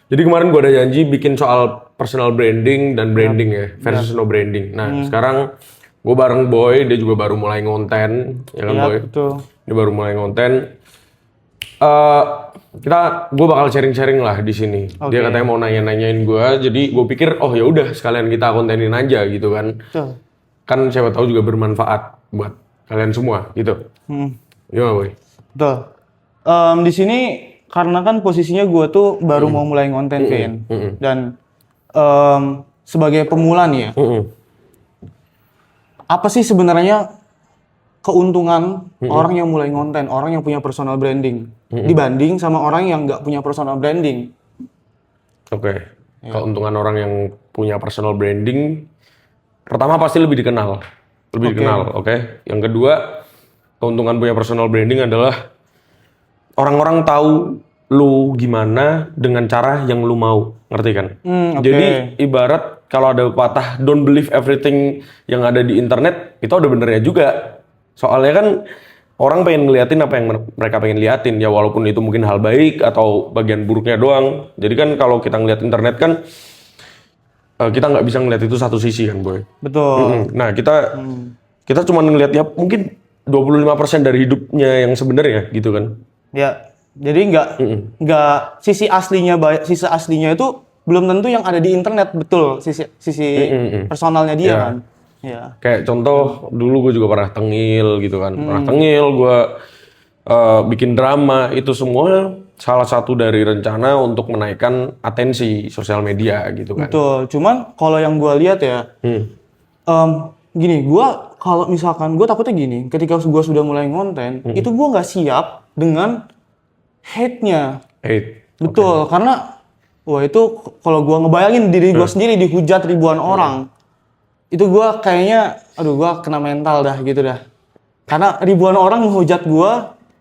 Jadi kemarin gue ada janji bikin soal personal branding dan branding ya, versus no branding. Nah, sekarang gue bareng Boy, dia juga baru mulai ngonten, ya kan Boy? Betul. Dia baru mulai ngonten. Gue bakal sharing-sharing lah di sini. Dia katanya mau nanya-nanyain gue, jadi gue pikir, oh ya udah sekalian kita kontenin aja gitu kan. Betul. Kan siapa tahu juga bermanfaat buat kalian semua gitu. Gimana Boy? Betul. Di sini karena kan posisinya gue tuh baru mau mulai ngonten Vin. Dan sebagai pemula nih ya, apa sih sebenarnya keuntungan orang yang mulai ngonten, orang yang punya personal branding dibanding sama orang yang nggak punya personal branding? Oke. Keuntungan orang yang punya personal branding, pertama pasti lebih dikenal, oke. Yang kedua, keuntungan punya personal branding adalah orang-orang tahu lu gimana dengan cara yang lu mau, ngerti kan? Jadi ibarat kalau ada pepatah don't believe everything yang ada di internet, itu ada benernya juga. Soalnya kan orang pengen ngeliatin apa yang mereka pengen liatin ya, walaupun itu mungkin hal baik atau bagian buruknya doang. Jadi kan kalau kita ngeliat internet kan kita nggak bisa ngeliat itu satu sisi kan Boy. Betul. Nah kita cuma ngeliat ya mungkin 25% dari hidupnya yang sebenarnya gitu kan. Ya, jadi nggak sisi aslinya itu belum tentu yang ada di internet, betul, sisi personalnya dia kan. Ya. Kayak contoh dulu gue juga pernah tengil gitu kan. Pernah tengil, gue bikin drama, itu semua salah satu dari rencana untuk menaikkan atensi sosial media gitu kan. Betul, cuman kalau yang gue lihat ya, gini, gue kalau misalkan gue takutnya gini, ketika gue sudah mulai ngonten, itu gue nggak siap dengan hate-nya. Betul, karena wah itu kalau gue ngebayangin diri gue sendiri dihujat ribuan orang, itu gue kayaknya, aduh gue kena mental dah gitu dah. Karena ribuan orang menghujat gue,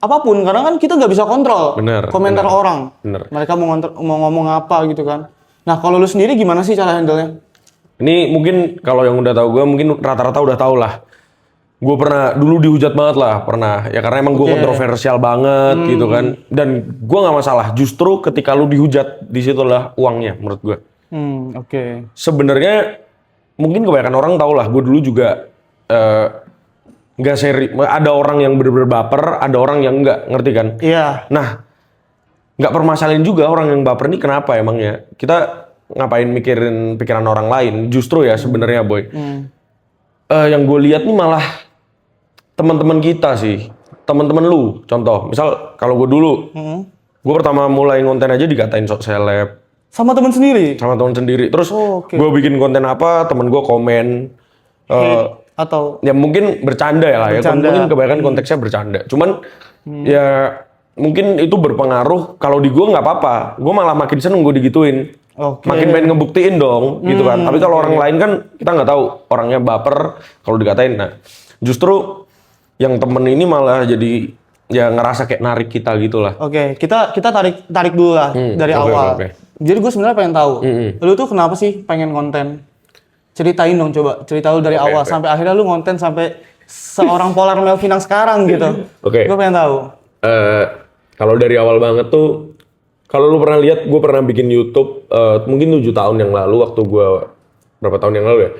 apapun, karena kan kita nggak bisa kontrol komentar orang. Mereka mau ngomong apa gitu kan. Nah kalau lu sendiri gimana sih cara handle-nya? Ini mungkin kalau yang udah tahu gue mungkin rata-rata udah tahu lah. Gue pernah dulu dihujat banget lah, pernah. Ya karena emang gue kontroversial banget gitu kan. Dan gue nggak masalah. Justru ketika lu dihujat, di situ lah uangnya menurut gue. Sebenarnya mungkin kebanyakan orang tahu lah. Gue dulu juga nggak seri. Ada orang yang bener-bener baper, ada orang yang nggak, ngerti kan? Iya. Nah, nggak permasalahin juga orang yang baper ini kenapa emangnya? Kita ngapain mikirin pikiran orang lain? Justru ya sebenarnya Boy. Yang gue lihat nih malah teman-teman kita sih, teman-teman lu. Contoh, misal kalau gue dulu, gue pertama mulai ngonten aja dikatain sok seleb. Sama teman sendiri? Sama teman sendiri. Terus gue bikin konten apa, temen gue komen. Atau? Ya mungkin bercanda ya lah ya. Mungkin kebanyakan konteksnya bercanda. Cuman ya mungkin itu berpengaruh. Kalau di gue nggak apa-apa. Gue malah makin seneng gue digituin. Makin pengen ngebuktiin dong gitu kan. Tapi kalau orang lain kan kita nggak tahu. Orangnya baper kalau dikatain. Nah justru yang temen ini malah jadi ya ngerasa kayak narik kita gitu lah. Kita tarik dulu lah dari awal. Jadi gue sebenarnya pengen tahu, lu tuh kenapa sih pengen konten? Ceritain dong coba, cerita lu dari awal sampai akhirnya lu ngonten sampai seorang Polar Melvin yang sekarang gitu. Gue pengen tahu. Kalau dari awal banget tuh, kalau lu pernah lihat, gue pernah bikin YouTube mungkin 7 tahun yang lalu waktu gue berapa tahun yang lalu ya?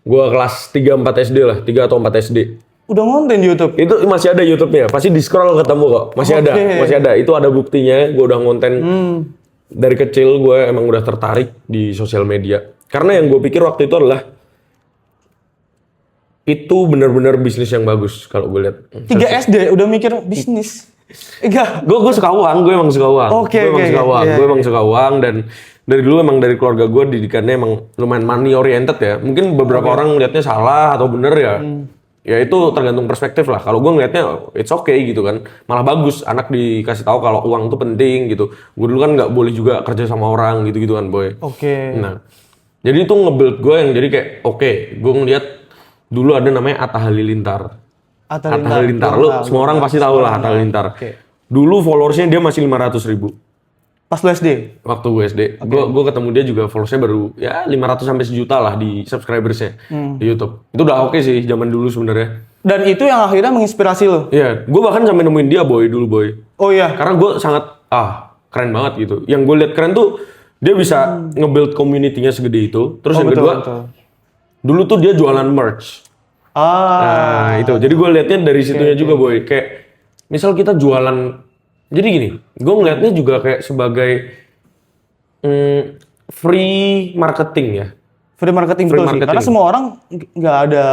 Gue kelas 3-4 SD lah, 3 atau 4 SD. Udah ngonten di YouTube? Itu masih ada YouTube-nya, pasti di scroll ketemu kok. Masih ada. Itu ada buktinya, gue udah ngonten. Dari kecil gue emang udah tertarik di sosial media. Karena yang gue pikir waktu itu adalah itu benar-benar bisnis yang bagus kalau gue lihat. 3 SD udah mikir bisnis? Enggak. Gue suka uang, gue emang suka uang. Gue emang suka uang dan dari dulu emang dari keluarga gue didikannya emang lumayan money oriented ya. Mungkin beberapa orang ngeliatnya salah atau bener ya. Ya itu tergantung perspektif lah. Kalau gue ngeliatnya it's okay gitu kan. Malah bagus anak dikasih tahu kalau uang itu penting gitu. Gue dulu kan nggak boleh juga kerja sama orang gitu kan Boy. Nah, jadi itu nge-build gue yang jadi kayak gue ngeliat dulu ada namanya Atta Halilintar. Atta Halilintar, lu semua orang pasti tahu lah Atta Halilintar. Dulu followersnya dia masih 500.000. Pas lu SD? Waktu gue SD. Gue ketemu dia juga followersnya baru ya 500 sampai 1 juta lah di subscribersnya di YouTube. Itu udah oke sih zaman dulu sebenarnya. Dan itu yang akhirnya menginspirasi lo? Iya, gue bahkan sampai nemuin dia Boy dulu Boy. Oh iya? Karena gue sangat keren banget gitu. Yang gue lihat keren tuh Dia bisa nge-build community-nya segede itu. Terus yang betul, kedua, betul. dulu tuh dia jualan merch. Nah itu, jadi gue liatnya dari situnya juga boy. Kayak misal kita jualan, jadi gini, gue ngeliatnya juga kayak sebagai free marketing ya. Free marketing Free betul sih. marketing. Karena semua orang nggak ada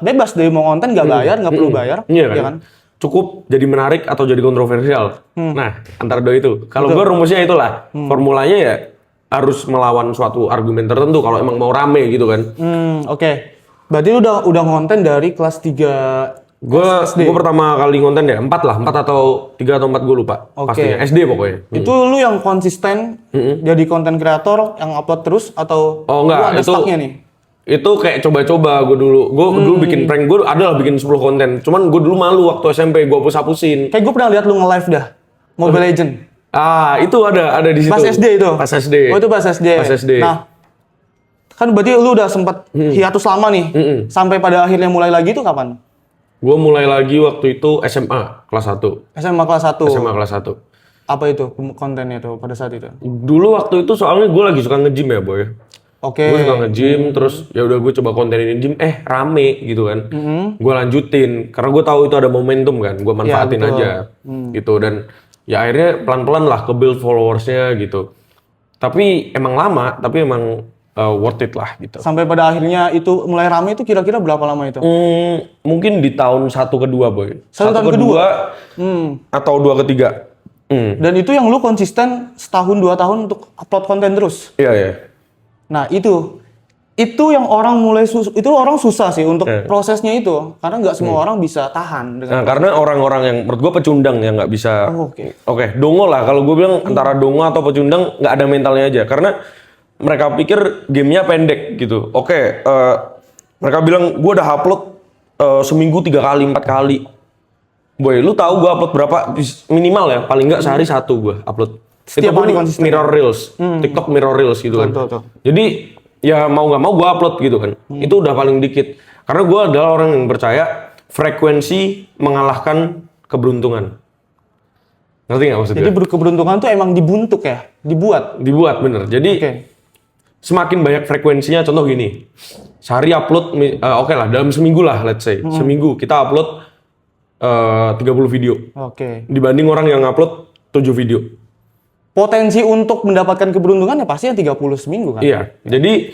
bebas dari mau konten nggak bayar, nggak perlu bayar, Iya ya kan? Cukup jadi menarik atau jadi kontroversial. Nah, antara dua itu. Kalau gue rumusnya itulah. Formulanya ya harus melawan suatu argumen tertentu kalau emang mau rame gitu kan. Oke. Berarti lu udah ngonten dari kelas 3 Gue pertama kali konten ya 4 atau 3 atau 4 gue lupa. Pastinya SD pokoknya. Itu lu yang konsisten jadi konten kreator yang upload terus atau Oh lu enggak, ada stucknya nih? itu kayak coba-coba gue dulu. Gue dulu bikin prank, gue adalah bikin 10 konten. Cuman gue dulu malu waktu SMP, gue hapus-hapusin. Kayak gue pernah lihat lu nge-live dah. Mobile Legend. Itu ada di situ. Pas SD itu? Pas SD. Oh itu pas SD. Pas SD. Nah, kan berarti lu udah sempat hiatus lama nih. Sampai pada akhirnya mulai lagi itu kapan? Gue mulai lagi waktu itu SMA kelas 1. SMA kelas 1. SMA kelas 1. Apa itu kontennya tuh pada saat itu? Dulu waktu itu soalnya gue lagi suka nge-gym ya boy. Oke. Gue suka nge-gym, terus ya udah gue coba kontenin gym, rame gitu kan. Gue lanjutin, karena gue tahu itu ada momentum kan, gue manfaatin aja gitu. Dan ya akhirnya pelan-pelan lah ke build followersnya gitu. Tapi emang lama, tapi emang worth it lah gitu. Sampai pada akhirnya itu mulai rame itu kira-kira berapa lama itu? Mungkin di tahun 1 kedua boy. Tahun kedua? Atau 2 ketiga. Dan itu yang lu konsisten setahun 2 tahun untuk upload konten terus? Iya iya. Nah itu yang orang mulai itu orang susah sih untuk prosesnya itu karena nggak semua orang bisa tahan dengan. Nah karena orang-orang yang menurut gue pecundang yang nggak bisa. Oke, dongo lah kalau gue bilang antara dongo atau pecundang nggak ada mentalnya aja karena mereka pikir gamenya pendek gitu. Oke, mereka bilang gue udah upload seminggu 3 kali 4 kali. Boy, lu tahu gue upload berapa minimal ya paling nggak sehari 1 gue upload. Setiap hari konsisten. Mirror Reels, TikTok Mirror Reels gitu kan. Betul. Jadi ya mau nggak mau gue upload gitu kan. Itu udah paling dikit. Karena gue adalah orang yang percaya frekuensi mengalahkan keberuntungan. Ngerti nggak maksudnya? Jadi keberuntungan tuh emang dibentuk ya, dibuat. Dibuat bener. Jadi semakin banyak frekuensinya. Contoh gini, sehari upload, oke lah dalam seminggu lah, let's say seminggu kita upload 30 video. Dibanding orang yang upload 7 video. Potensi untuk mendapatkan keberuntungan ya pasti yang 30 seminggu kan? Iya, jadi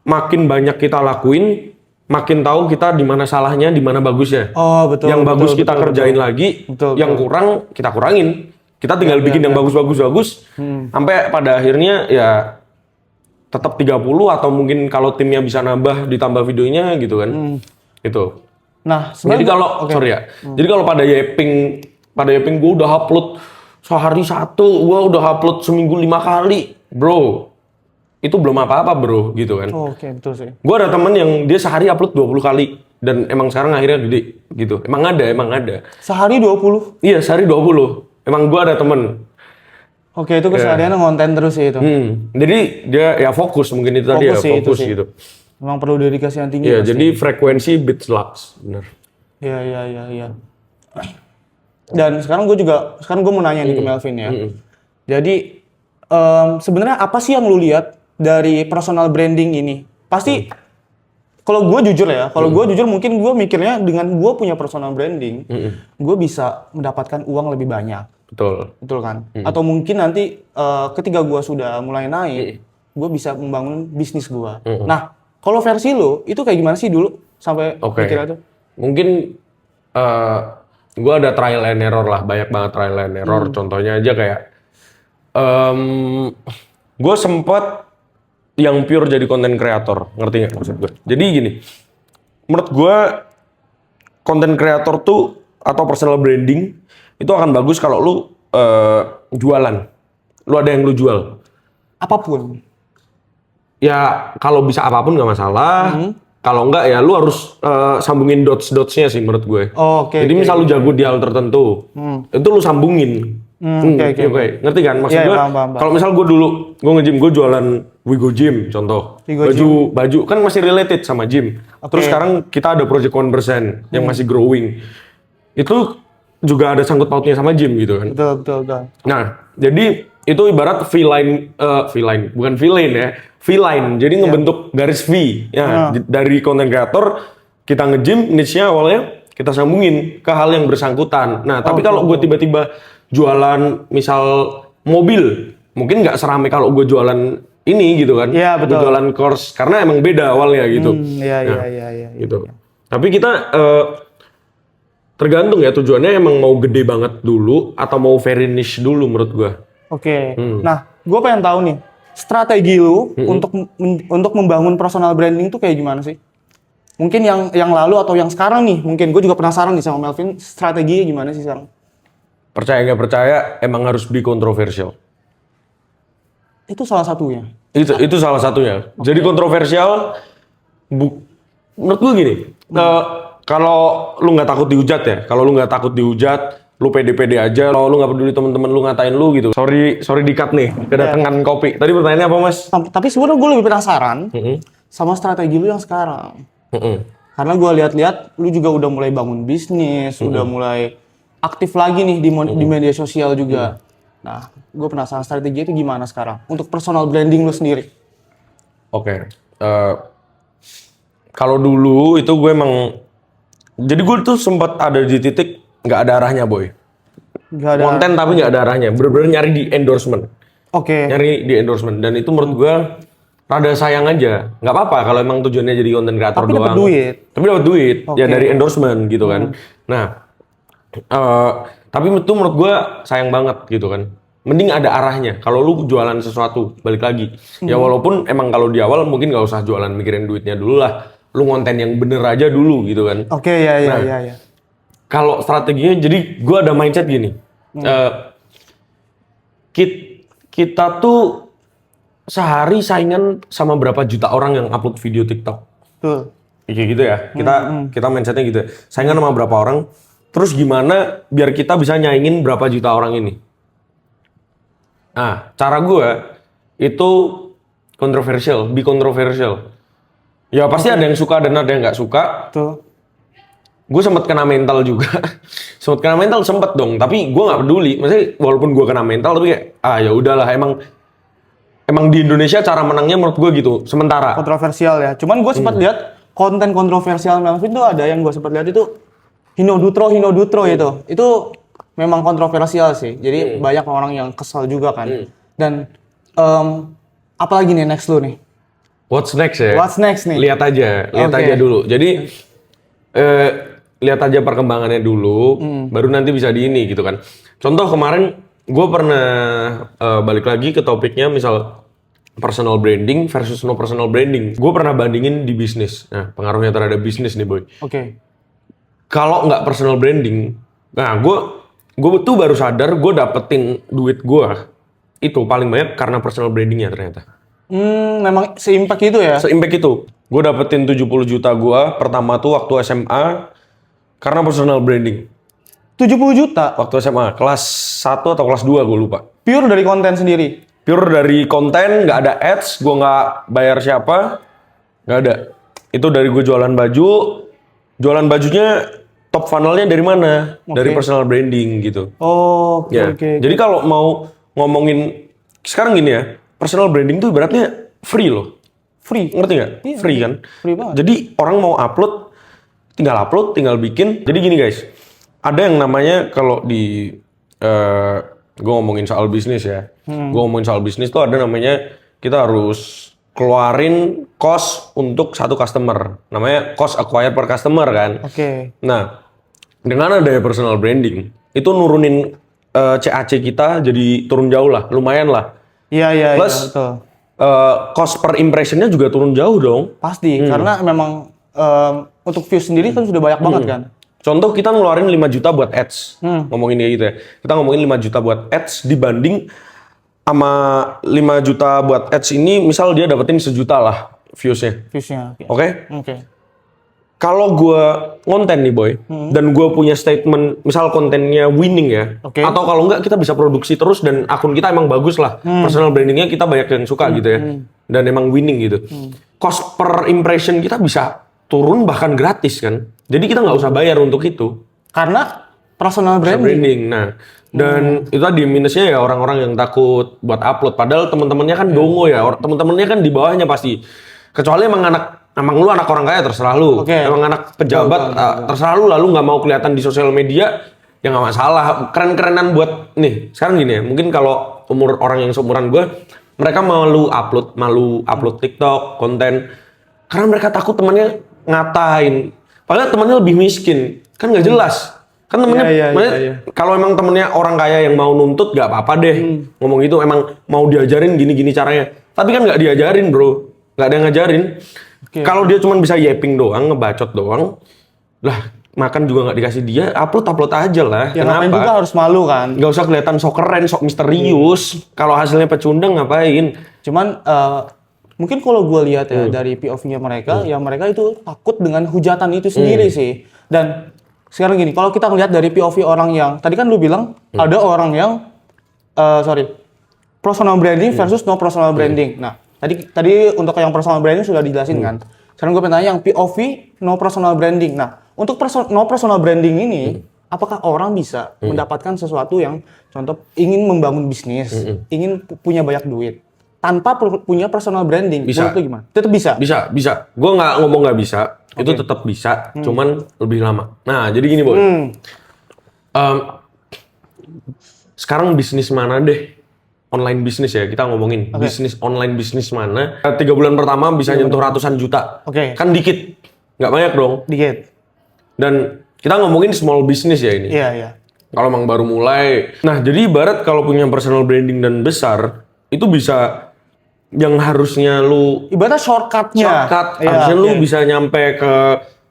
makin banyak kita lakuin, makin tahu kita di mana salahnya, di mana bagusnya. Oh betul. Yang bagus kita kerjain lagi, yang kurang kita kurangin. Kita tinggal bikin yang bagus-bagus, sampai pada akhirnya ya tetap 30 atau mungkin kalau timnya bisa nambah ditambah videonya gitu kan. Itu. Nah, jadi kalau jadi kalau pada Yeping gue udah upload sehari 1, gue udah upload seminggu 5 kali, bro. Itu belum apa-apa, bro, gitu kan. Oke, betul sih. Gue ada temen yang dia sehari upload 20 kali dan emang sekarang akhirnya gede gitu. Emang ada. Sehari 20? Iya, sehari 20. Emang gue ada temen. Oke, itu kesehariannya ngonten terus sih itu. Jadi dia ya fokus mungkin itu tadi ya, fokus gitu. Emang perlu dedikasi yang tinggi. Iya, jadi frekuensi beats lux, bener. Iya. Dan sekarang gue mau nanya nih ke Melvin ya. Jadi sebenarnya apa sih yang lu lihat dari personal branding ini? Pasti kalau gue jujur ya, mungkin gue mikirnya dengan gue punya personal branding, gue bisa mendapatkan uang lebih banyak. Betul kan? Atau mungkin nanti ketika gue sudah mulai naik, gue bisa membangun bisnis gue. Nah, kalau versi lu itu kayak gimana sih dulu sampai mikirnya tuh? Mungkin gue ada trial and error lah, banyak banget trial and error. Contohnya aja kayak gue sempet yang pure jadi content creator, ngerti nggak maksud gue? Jadi gini, menurut gue content creator tuh atau personal branding itu akan bagus kalau lu jualan, lu ada yang lu jual. Apapun. Ya kalau bisa apapun nggak masalah. Kalau enggak ya lu harus sambungin dots-dotsnya sih menurut gue. Jadi misal lu jago di hal tertentu, itu lu sambungin. Ngerti kan? Maksud gue, kalau misal gue dulu, gue nge-gym, gue jualan Wigo Gym, contoh. Baju kan masih related sama gym. Terus sekarang kita ada Project 1% yang masih growing. Itu juga ada sangkut pautnya sama gym gitu kan. Betul. Nah, jadi itu ibarat V-line, bukan V-line ya, V-line. Jadi ngebentuk garis V. Ya, dari konten kreator kita nge-gym, niche-nya awalnya kita sambungin ke hal yang bersangkutan. Nah, tapi kalau gue tiba-tiba jualan misal mobil, mungkin nggak serame kalau gue jualan ini gitu kan. Iya, betul. Gue jualan course karena emang beda awalnya gitu. Iya. Gitu. Tapi kita tergantung ya tujuannya emang mau gede banget dulu atau mau very niche dulu menurut gue. Oke. Nah, gue pengen tahu nih, strategi lu untuk membangun personal branding tuh kayak gimana sih? Mungkin yang lalu atau yang sekarang nih, mungkin gue juga penasaran nih sama Melvin, strateginya gimana sih sekarang? Percaya nggak percaya, emang harus be kontroversial. Itu salah satunya. Itu salah satunya. Jadi kontroversial, menurut gue gini, kalau lu nggak takut dihujat ya, kalau lu nggak takut dihujat, lu pede-pede aja, kalau lu nggak peduli temen-temen lu ngatain lu gitu. Sorry di-cut nih, kedatangan kopi. Tadi pertanyaannya apa, Mas? Tapi sebenarnya gue lebih penasaran sama strategi lu yang sekarang. Karena gue lihat-lihat lu juga udah mulai bangun bisnis, udah mulai aktif lagi nih di media sosial juga. Nah, gue penasaran strategi itu gimana sekarang untuk personal branding lu sendiri. Oke. Kalau dulu itu gue emang, jadi gue tuh sempat ada di titik nggak ada arahnya, boy. Gak ada. Konten tapi nggak ada arahnya. Bener-bener nyari di endorsement. Oke. Nyari di endorsement. Dan itu menurut gue rada sayang aja. Nggak apa-apa kalau emang tujuannya jadi konten kreator doang. Tapi dapat duit. Tapi dapat duit. Ya Oke. dari endorsement gitu kan. Nah, tapi itu menurut gue sayang banget gitu kan. Mending ada arahnya. Kalau lu jualan sesuatu, balik lagi. Ya walaupun emang kalau di awal mungkin nggak usah jualan mikirin duitnya dulu lah. Lu konten yang bener aja dulu gitu kan. Oke, ya. Kalau strateginya, jadi gue ada mindset gini, kita tuh sehari saingan sama berapa juta orang yang upload video TikTok. Betul. Kayak gitu ya, kita mindsetnya gitu ya. Saingan sama berapa orang, terus gimana biar kita bisa nyaingin berapa juta orang ini. Nah, cara gue itu kontroversial, be kontroversial. Ya pasti ada yang suka dan ada yang nggak suka. Betul. Gue sempet kena mental juga. sempet dong, tapi gue nggak peduli. Maksudnya walaupun gue kena mental, tapi kayak ya udahlah, emang di Indonesia cara menangnya menurut gue gitu. Sementara. Kontroversial ya. Cuman gue sempat lihat konten kontroversial Melvin tuh ada yang gue sempat lihat itu Hino Dutro itu. Itu memang kontroversial sih. Jadi banyak orang yang kesal juga kan. Dan apalagi nih next lu nih? What's next ya? What's next nih? Lihat aja dulu. Jadi lihat aja perkembangannya dulu, baru nanti bisa di ini gitu kan. Contoh kemarin gue pernah balik lagi ke topiknya, misal personal branding versus no personal branding. Gue pernah bandingin di bisnis. Nah, pengaruhnya terhadap bisnis nih, boy. Oke. Kalau nggak personal branding, nah gue tuh baru sadar gue dapetin duit gue itu paling banyak karena personal brandingnya ternyata. Memang se-impact itu ya? Se-impact itu. Gue dapetin 70 juta gue pertama tuh waktu SMA karena personal branding. 70 juta? Waktu SMA, kelas 1 atau kelas 2 gue lupa. Pure dari konten sendiri? Pure dari konten, nggak ada ads, gue nggak bayar siapa, nggak ada. Itu dari gue jualan baju, jualan bajunya top funnelnya dari mana? Dari personal branding gitu. Oh, oke. Jadi kalau mau ngomongin, sekarang gini ya, personal branding tuh ibaratnya free loh. Free? Ngerti nggak? Iya, Free kan? Free banget. Jadi orang mau upload, tinggal bikin. Jadi gini guys, ada yang namanya kalau di gue ngomongin soal bisnis ya. Gue ngomongin soal bisnis tuh ada namanya kita harus keluarin cost untuk satu customer. Namanya cost acquired per customer kan. Oke. Nah, dengan adanya personal branding, itu nurunin CAC kita jadi turun jauh lah, lumayan lah. Iya, Plus, betul. Cost per impressionnya juga turun jauh dong. Pasti, karena memang untuk views sendiri kan sudah banyak banget kan. Contoh kita ngeluarin 5 juta buat ads. Ngomongin kayak gitu ya. Kita ngomongin 5 juta buat ads dibanding sama 5 juta buat ads ini, misal dia dapetin 1 juta lah viewsnya. Viewsnya. Oke? Oke. Kalau gue ngonten nih boy, dan gue punya statement, misal kontennya winning ya, Oke. atau kalau enggak kita bisa produksi terus dan akun kita emang bagus lah, personal brandingnya kita banyak yang suka gitu ya, dan emang winning gitu. Cost per impression kita bisa turun bahkan gratis kan, jadi kita nggak usah bayar untuk itu. Karena personal branding. Nah, Dan itu tadi minusnya ya orang-orang yang takut buat upload. Padahal teman-temannya kan dongo ya. Teman-temannya kan di bawahnya pasti. Kecuali emang lu anak orang kaya terserah lu. Oke. Emang anak pejabat terserah lu, lalu nggak mau kelihatan di sosial media ya nggak masalah. Keren-kerenan buat nih. Sekarang gini ya, mungkin kalau orang yang seumuran gue, mereka malu upload TikTok konten karena mereka takut temannya ngatain. Padahal temannya lebih miskin, kan nggak jelas. Kan temennya, Iya. kalau emang temennya orang kaya yang mau nuntut gak apa-apa deh ngomong gitu, emang mau diajarin gini-gini caranya. Tapi kan nggak diajarin bro, nggak ada yang ngajarin. Kalau dia cuma bisa yeping doang, ngebacot doang, lah makan juga nggak dikasih dia, upload aja lah. Ya ngapain juga harus malu kan? Nggak usah kelihatan sok keren, sok misterius. Kalau hasilnya pecundang ngapain? Cuman mungkin kalau gue lihat ya dari POV-nya mereka, ya mereka itu takut dengan hujatan itu sendiri sih. Dan sekarang gini, kalau kita ngelihat dari POV orang yang tadi kan lu bilang ada orang yang personal branding versus no personal branding. Nah, tadi untuk yang personal branding sudah dijelasin kan. Sekarang gue pengen tanya yang POV no personal branding. Nah, untuk no personal branding ini, apakah orang bisa mendapatkan sesuatu yang contoh ingin membangun bisnis, ingin punya banyak duit tanpa punya personal branding? Bisa. Menurut lu gimana? Tetap bisa. Bisa. Gue nggak ngomong nggak bisa. Itu tetap bisa, cuman lebih lama. Nah, jadi gini boy. Sekarang bisnis mana deh? Online bisnis ya, kita ngomongin. Bisnis online bisnis mana? 3 bulan pertama bisa nyentuh ratusan juta. Kan dikit. Nggak banyak dong. Dikit. Dan kita ngomongin small business ya ini. Iya. Kalau emang baru mulai. Nah, jadi ibarat kalau punya personal branding dan besar, itu bisa yang harusnya lu Ibaratnya shortcut-nya. harusnya lu bisa nyampe ke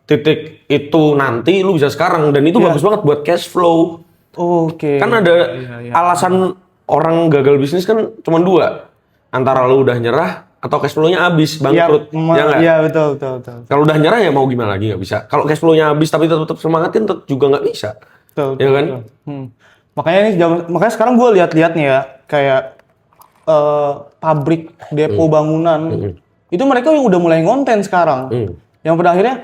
titik itu nanti, lu bisa sekarang. Dan itu bagus banget buat cash flow. Kan ada alasan orang gagal bisnis kan cuma 2. Antara lu udah nyerah atau cash flow-nya habis, bangkrut. Iya, betul. Kalau udah nyerah ya mau gimana lagi, nggak bisa. Kalau cash flow-nya habis tapi tetap semangat kan juga nggak bisa. Betul. Ya kan? Makanya sekarang gue lihat-lihat nih ya, kayak pabrik, depo bangunan, itu mereka yang udah mulai ngonten sekarang. Yang pada akhirnya,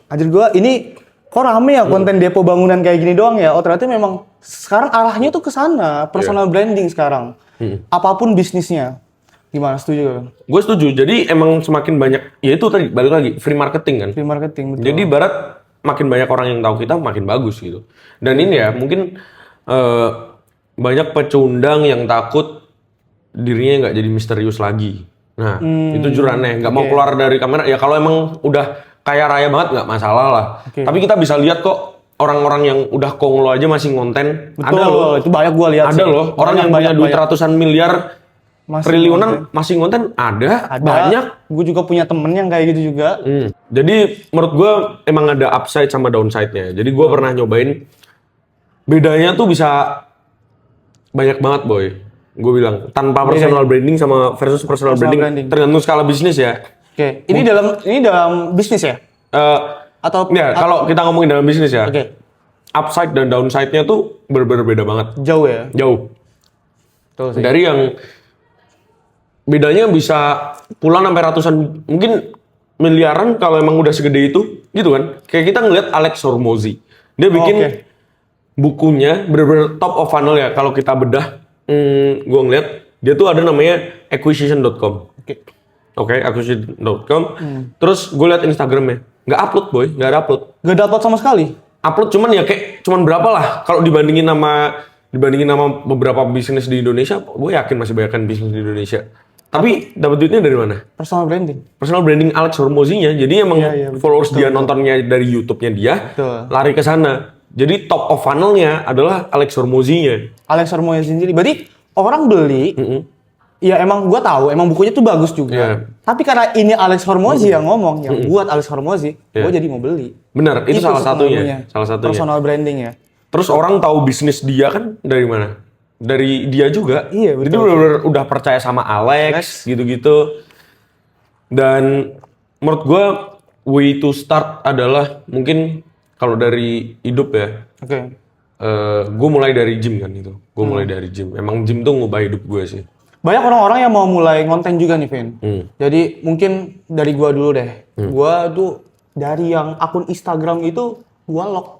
anjir gue ini kok rame ya konten depo bangunan kayak gini doang ya. Oh ternyata memang sekarang arahnya tuh ke sana, personal branding sekarang. Apapun bisnisnya. Gimana, setuju kan? Gue setuju. Jadi emang semakin banyak, ya itu tadi balik lagi free marketing kan. Free marketing, betul. Jadi barat makin banyak orang yang tahu kita makin bagus gitu. Dan ini ya mungkin banyak pecundang yang takut dirinya nggak jadi misterius lagi. Nah itu jujur aneh, nggak mau keluar dari kamera. Ya kalau emang udah kaya raya banget nggak masalah lah. Tapi kita bisa lihat kok orang-orang yang udah konglo aja masih ngonten. Betul, ada loh. itu banyak gue lihat. Ada loh orang yang punya duit ratusan miliar, triliunan masih ngonten. Ada. Banyak. Gue juga punya temen yang kayak gitu juga. Jadi menurut gue emang ada upside sama downside-nya. Jadi gue pernah nyobain. Bedanya tuh bisa banyak banget boy. Gue bilang tanpa personal branding sama versus personal branding tergantung skala bisnis ya. Ini dalam bisnis ya? Atau ya kalau kita ngomongin dalam bisnis ya. Upside dan downside-nya tuh berbeda banget. Jauh ya? Jauh. Betul sih. Dari yang bedanya bisa puluhan sampai ratusan, mungkin miliaran kalau emang udah segede itu, gitu kan? Kayak kita ngeliat Alex Hormozi. Dia bikin bukunya bener-bener top of funnel ya. Kalau kita bedah, gue ngeliat dia tuh ada namanya acquisition.com. Acquisition.com. Terus gue liat Instagramnya, nggak upload boy, nggak ada upload. Nggak ada upload sama sekali? Upload cuman ya kayak cuman berapa lah. Kalau dibandingin sama beberapa bisnis di Indonesia, gue yakin masih banyak kan bisnis di Indonesia. Tapi dapat duitnya dari mana? Personal branding. Personal branding Alex Hormozi-nya. Jadi emang followers dia nontonnya dari YouTube-nya dia, lari ke sana. Jadi top of funnel-nya adalah Alex Hormozi-nya. Alex Hormozi sendiri. Berarti orang beli, ya emang gue tahu, emang bukunya tuh bagus juga. Tapi karena ini Alex Hormozi yang ngomong, yang buat Alex Hormozi, gue jadi mau beli. Benar, itu salah satunya. Personal branding ya. Terus orang tahu bisnis dia kan dari mana? Dari dia juga. Iya, betul. Jadi benar-benar udah percaya sama Alex gitu-gitu. Dan menurut gue way to start adalah mungkin kalau dari hidup ya. Gue mulai dari gym kan itu. Gue mulai dari gym. Emang gym tuh ngubah hidup gue sih. Banyak orang-orang yang mau mulai konten juga nih, Vin. Jadi mungkin dari gue dulu deh. Gue tuh dari yang akun Instagram itu gue lock,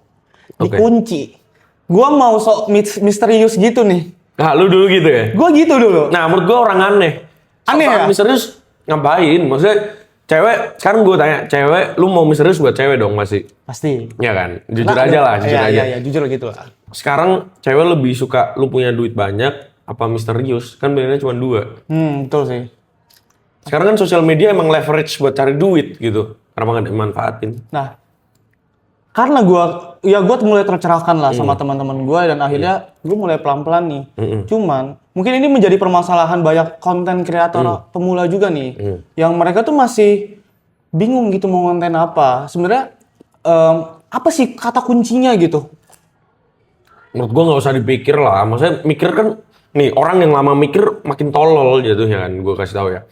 dikunci. Gue mau sok misterius gitu nih. Nah, lu dulu gitu ya? Gue gitu dulu. Nah, menurut gue orang aneh. Aneh ya? Misterius ngapain? Maksudnya cewek, sekarang gue tanya, cewek, lu mau misterius buat cewek dong masih? Pasti. Ya kan? Jujur aja lah, jujur aja. Iya, jujur gitu lah. Sekarang cewek lebih suka lu punya duit banyak apa misterius? Kan bedanya cuma 2. Betul sih. Sekarang kan sosial media emang leverage buat cari duit gitu. Kenapa nggak dimanfaatin? Nah, karena gue mulai tercerahkan lah sama teman-teman gue dan akhirnya gue mulai pelan-pelan nih. Cuman mungkin ini menjadi permasalahan banyak konten kreator pemula juga nih, yang mereka tuh masih bingung gitu mau konten apa. Sebenarnya apa sih kata kuncinya gitu? Menurut gua nggak usah dipikir lah. Maksudnya mikir kan, nih orang yang lama mikir makin tolol jatuhnya kan. Gua kasih tahu ya.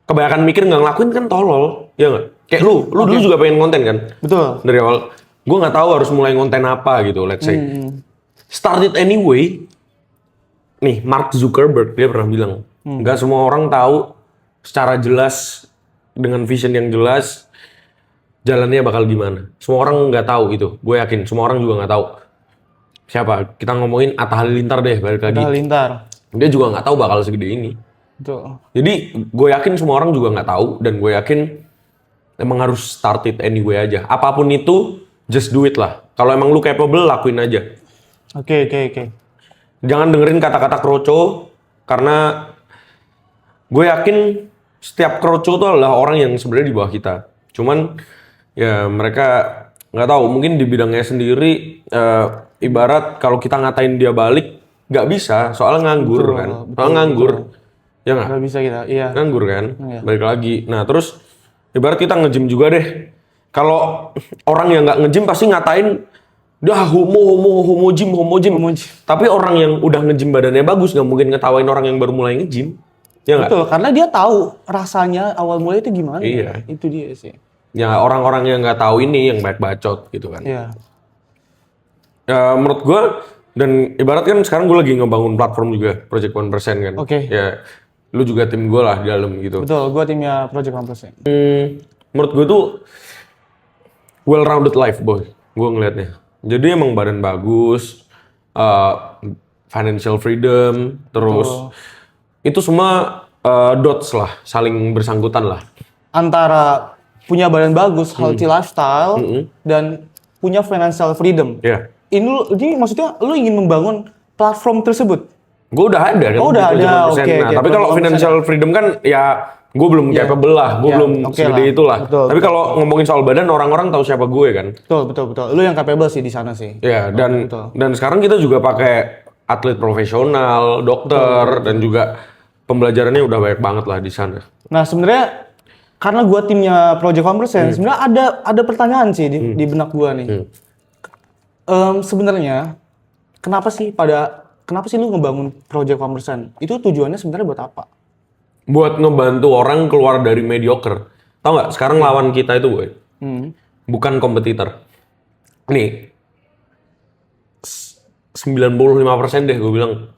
Kebanyakan mikir nggak ngelakuin kan tolol, ya nggak? Kayak lu dulu juga pengen konten kan? Betul. Dari awal, gua nggak tahu harus mulai konten apa gitu. Let's say, start it anyway. Nih, Mark Zuckerberg dia pernah bilang, nggak semua orang tahu secara jelas dengan vision yang jelas jalannya bakal gimana. Semua orang nggak tahu itu. Gue yakin semua orang juga nggak tahu. Siapa? Kita ngomongin Atta Halilintar deh, balik lagi. Halilintar. Dia juga nggak tahu bakal segede ini. Betul. Jadi gue yakin semua orang juga nggak tahu dan gue yakin emang harus start it anyway aja. Apapun itu, just do it lah. Kalau emang lu capable, lakuin aja. Oke. Jangan dengerin kata-kata kroco karena gue yakin setiap kroco itu adalah orang yang sebenarnya di bawah kita. Cuman ya mereka nggak tahu, mungkin di bidangnya sendiri ibarat kalau kita ngatain dia balik nggak bisa, soalnya nganggur kan. Soalnya nganggur. Ya nggak? Nggak bisa kita, iya. Nganggur kan? Iya. Balik lagi. Nah terus ibarat kita nge-gym juga deh. Kalau orang yang nggak nge-gym pasti ngatain dah homo gym. Tapi orang yang udah nge-gym badannya bagus nggak mungkin ngetawain orang yang baru mulai nge-gym. Ya nggak? Betul, karena dia tahu rasanya awal mulai itu gimana. Iya. Itu dia sih. Ya orang-orang yang nggak tahu ini yang banyak bacot gitu kan. Iya. Ya, menurut gue dan ibarat kan sekarang gue lagi ngebangun platform juga Project 1% kan. Oke. Ya lu juga tim gue lah di dalam gitu. Betul, gue timnya Project 1%. Menurut gue tuh well-rounded life boy, gue ngelihatnya. Jadi emang badan bagus, financial freedom, terus itu semua dots lah, saling bersangkutan lah. Antara punya badan bagus, healthy lifestyle, dan punya financial freedom. Iya. Ini maksudnya lu ingin membangun platform tersebut? Gue udah ada kan. Oh, udah di ada, Project 1%. oke, Nah, tapi kalau 1%. financial freedom kan ya gue belum capable lah, gue belum segede lah. itulah. Betul, Tapi kalau ngomongin soal badan, orang-orang tahu siapa gue kan. Betul. Lu yang capable sih di sana sih. Ya, dan sekarang kita juga pakai atlet profesional, dokter, dan juga pembelajarannya udah banyak banget lah di sana. Nah sebenarnya karena gue timnya Project 1%, sebenarnya ada pertanyaan sih di benak gue nih. Sebenarnya kenapa sih lu ngebangun Project 1%? Itu tujuannya sebenarnya buat apa? Buat ngebantu orang keluar dari mediocre. Tahu nggak? Sekarang lawan kita itu, boy, bukan kompetitor. Nih, 95% deh gue bilang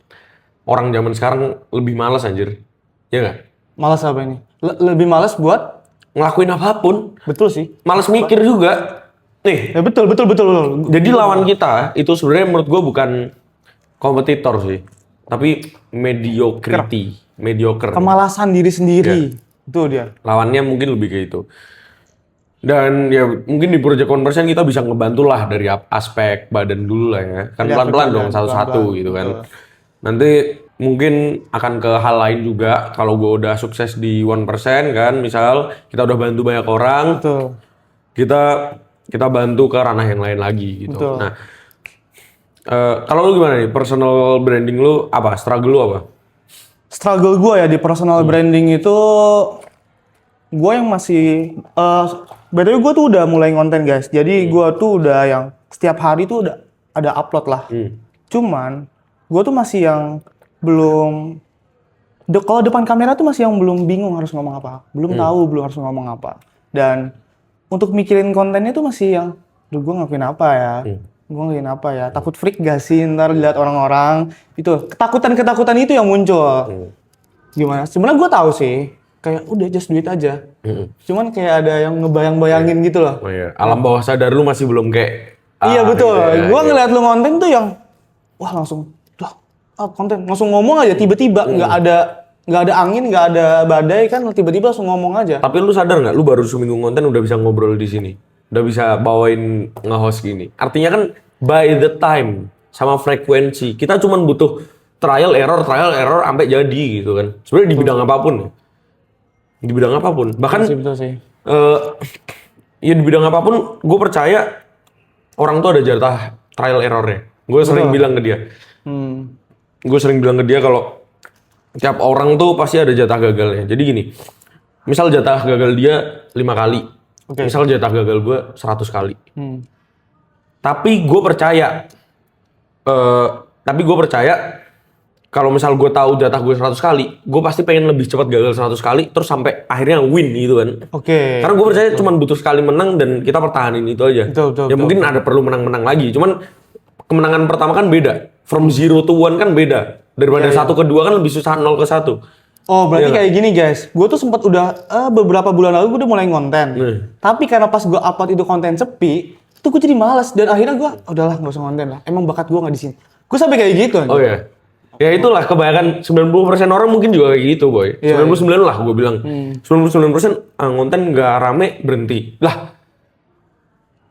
orang zaman sekarang lebih malas anjir. Ya nggak? Malas apa ini? Lebih malas buat Ngelakuin apapun. betul sih. Malas mikir juga. Nih, Ya betul. jadi lawan kita itu sebenarnya menurut gue bukan kompetitor sih, tapi mediocre. Kemalasan diri sendiri. Itu dia. Lawannya mungkin lebih kayak itu. Dan ya mungkin di Project 1% kita bisa ngebantu lah dari aspek badan dulu lah ya. Kan Dari pelan-pelan aspek dong badan, satu-satu pelan-pelan, gitu kan. betul. Nanti mungkin akan ke hal lain juga. Kalau gue udah sukses di 1% kan, misal kita udah bantu banyak orang, Betul. kita bantu ke ranah yang lain lagi gitu. Betul. Nah, kalau lu gimana nih? Personal branding lu apa? Struggle lu apa? Struggle gue ya di personal branding itu, gue yang masih BTW gue tuh udah mulai konten guys. Jadi gue tuh udah yang setiap hari tuh udah ada upload lah. Cuman gue tuh masih yang belum kalau depan kamera tuh masih yang belum bingung harus ngomong apa. Belum harus ngomong apa. Dan untuk mikirin kontennya tuh masih yang gue ngelakuin apa ya? Gue ngelakuin apa ya? Takut freak gak sih ntar lihat orang-orang? Itu ketakutan itu yang muncul. Gimana? Sebenarnya gue tahu sih. Kayak udah just do it aja. Cuman kayak ada yang ngebayang-bayangin gitu loh. Oh iya, alam bawah sadar lu masih belum kayak Iya betul. gitu ya. Gue ngeliat lu konten tuh yang wah langsung konten langsung ngomong aja tiba-tiba nggak ada angin, nggak ada badai kan, tiba-tiba langsung ngomong aja. Tapi lu sadar nggak, lu baru seminggu konten udah bisa ngobrol di sini, udah bisa bawain nge-host gini. Artinya kan by the time sama frekuensi kita cuman butuh trial error sampai jadi gitu kan. Sebenarnya di bidang apapun ya, di bidang apapun. Bahkan Betul sih. ya di bidang apapun, gue percaya orang tuh ada jatah trial errornya. Gue sering bilang ke dia. Gue sering bilang ke dia kalau tiap orang tuh pasti ada jatah gagalnya. Jadi gini, misal jatah gagal dia 5 kali, misal jatah gagal gue 100 kali. Tapi gue percaya, kalau misal gue tahu jatah gue 100 kali, gue pasti pengen lebih cepat gagal 100 kali, terus sampai akhirnya win gitu kan. Karena gue percaya cuma butuh sekali menang dan kita pertahanin itu aja. Mungkin ada perlu menang-menang lagi, cuman kemenangan pertama kan beda. From 0 to 1 kan beda. Daripada 1 ke 2 kan lebih susah 0 ke 1. Oh berarti kayak gini guys, gue tuh sempat udah beberapa bulan lalu gue udah mulai konten. Tapi karena pas gue upload itu konten sepi, itu gue jadi malas dan akhirnya gue udahlah nggak usah konten lah. Emang bakat gue nggak di sini. Gue sampai kayak gitu. Oh iya. Ya itulah kebanyakan 90% orang mungkin juga kayak gitu boy. 99 lah gue bilang. 99% konten nggak rame berhenti. Lah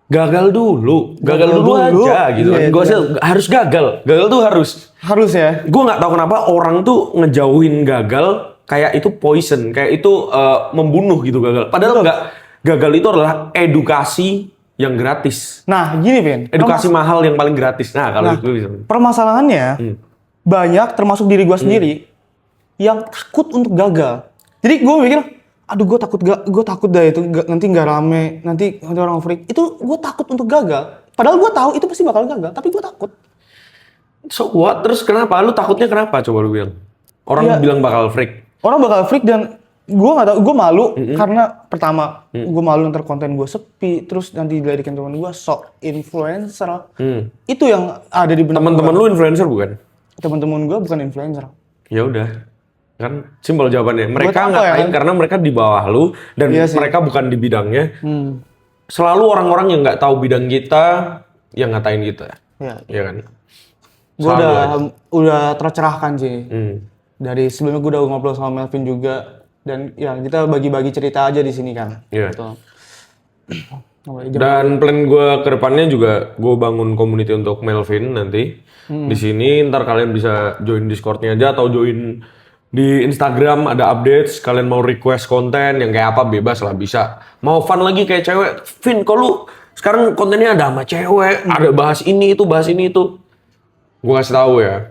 gagal dulu aja gitu kan. Gue harus gagal tuh harus ya. Gue nggak tahu kenapa orang tuh ngejauhin gagal kayak itu poison, kayak itu membunuh gitu gagal. Padahal nggak, gagal itu adalah edukasi yang gratis. Nah gini Vin, edukasi mahal yang paling gratis. Nah kalau itu bisa. Permasalahannya banyak termasuk diri gue sendiri yang takut untuk gagal. Jadi gue mikir, aduh gue takut dah itu nanti nggak rame, nanti orang freak. Itu gue takut untuk gagal. Padahal gue tahu itu pasti bakal gagal, tapi gue takut. So what? Terus kenapa? Lu takutnya kenapa? Coba lu bilang. Orang bilang bakal freak. Orang bakal freak dan gue nggak tahu. Gue malu karena pertama gue malu ntar konten gue sepi, terus nanti diledekin teman gue sok influencer. Itu yang ada di benak teman-teman lu influencer bukan? Teman-teman gue bukan influencer. Ya udah. Kan simpel jawabannya. Mereka ngatain karena mereka di bawah lu dan mereka bukan di bidangnya. Selalu orang-orang yang nggak tahu bidang kita yang ngatain kita. Iya kan? Gue udah tercerahkan sih. Dari sebelumnya gue udah ngobrol sama Melvin juga dan ya kita bagi-bagi cerita aja di sini kan. Iya. Dan plan gue ke depannya juga gue bangun community untuk Melvin nanti. Di sini ntar kalian bisa join Discord-nya aja atau join di Instagram ada updates. Kalian mau request konten yang kayak apa bebas lah bisa. Mau fun lagi kayak cewek, Vin kok lu sekarang kontennya ada sama cewek, ada bahas ini itu. Gue kasih tahu ya.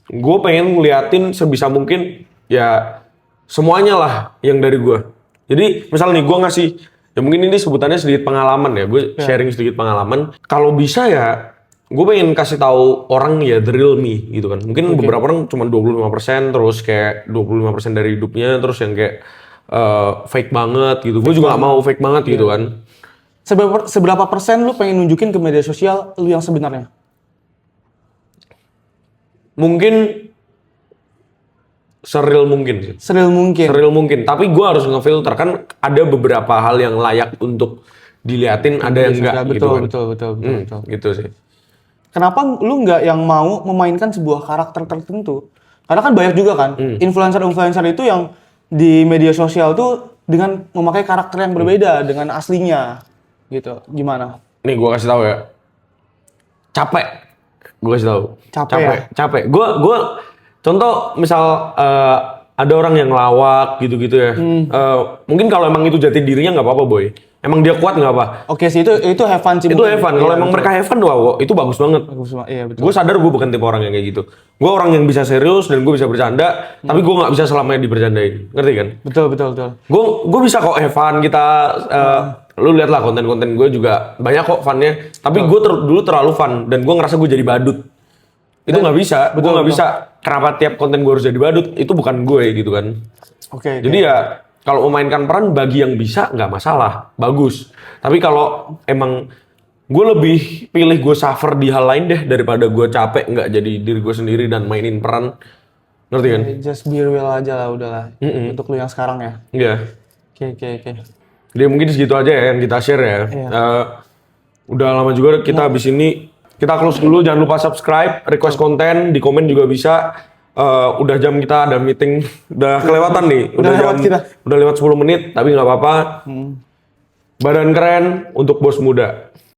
Gue pengen ngeliatin sebisa mungkin ya semuanya lah yang dari gue. Jadi misal nih gue ngasih, ya mungkin ini sebutannya sedikit pengalaman ya. Gue sharing sedikit pengalaman. Kalau bisa ya gue pengen kasih tahu orang ya the real me gitu kan. Mungkin beberapa orang cuma 25% terus kayak 25% dari hidupnya terus yang kayak fake banget gitu. Gue juga gak mau fake banget gitu kan. Seberapa persen lu pengen nunjukin ke media sosial lu yang sebenarnya? Mungkin seril mungkin sih. Seril mungkin. Tapi gue harus ngefilter kan ada beberapa hal yang layak untuk diliatin, ada yang enggak gitu kan. Betul. Gitu sih. Kenapa lu nggak yang mau memainkan sebuah karakter tertentu? Karena kan banyak juga kan influencer itu yang di media sosial tuh dengan memakai karakter yang berbeda dengan aslinya, gitu. Gimana? Nih gue kasih tahu ya. Capek. Gue kasih tahu. Capek. Gue contoh misal ada orang yang lawak gitu-gitu ya. Mungkin kalau emang itu jati dirinya nggak apa-apa boy. Emang dia kuat nggak apa? Oke sih itu have fun sih. Itu have fun. Kalau emang mereka have fun, wow, itu bagus banget. Iya betul. Gue sadar gue bukan tipe orang yang kayak gitu. Gue orang yang bisa serius dan gue bisa bercanda, tapi gue nggak bisa selamanya dibercandain. Ngerti kan? Betul. Gue bisa kok have fun kita. Lu lihat lah konten-konten gue juga banyak kok funnya. Tapi gue dulu terlalu fun dan gue ngerasa gue jadi badut. Itu nggak bisa. Gue nggak bisa. Kenapa tiap konten gue harus jadi badut? Itu bukan gue gitu kan. Oke. Jadi ya kalau memainkan peran bagi yang bisa nggak masalah, bagus. Tapi kalau emang gue lebih pilih gue suffer di hal lain deh daripada gue capek nggak jadi diri gue sendiri dan mainin peran, ngerti kan? Just be real aja lah udahlah. Untuk lu yang sekarang ya. Iya. Oke. Jadi mungkin segitu aja ya yang kita share ya. Udah lama juga kita habis ini kita close dulu. Jangan lupa subscribe, request konten, di komen juga bisa. Udah jam kita ada meeting, udah kelewatan nih. Udah lewat kita. Udah lewat 10 menit, tapi nggak apa-apa. Badan keren untuk bos muda.